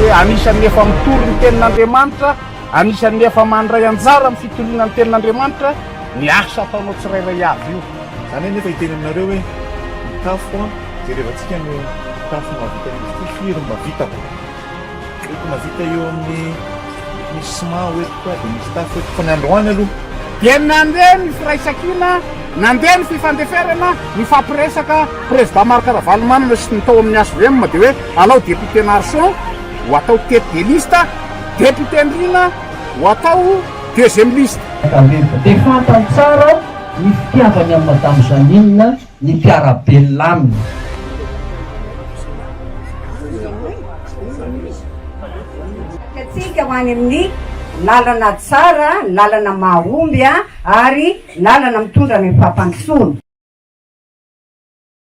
hoe anisan'ny efa mitory ny tenin'Andriamanitra, anisan'ny efa mandray anjara amin'ny fitoliana ny tenin'Andriamanitra ny asa ataonao tsirairay avy io. Zany hoe nefa hiteny aminareo hoe mitafo a jerevantsika no mitafo mavita firy mavita oety mavita eo amin'ny misy sima oetikoa dia misy tafo oetiko fa ny androany aloha dia nandeha ny firaisankina, nandeha ny fifandeferana, ny fampiresaka président Marc Ravalomanana sy ny tao amin'ny ASVM dia hoe alao député Narson ho atao tête de liste, député Ndrina ho atao deuxième liste. Dia fantany tsara ny fitiavany amin'ny madame Janine ny mpiarabelona aminy. Tsika ho any amin'ny lalana tsara, lalana mahomby ary lalana mitondra ny fampandrosoana.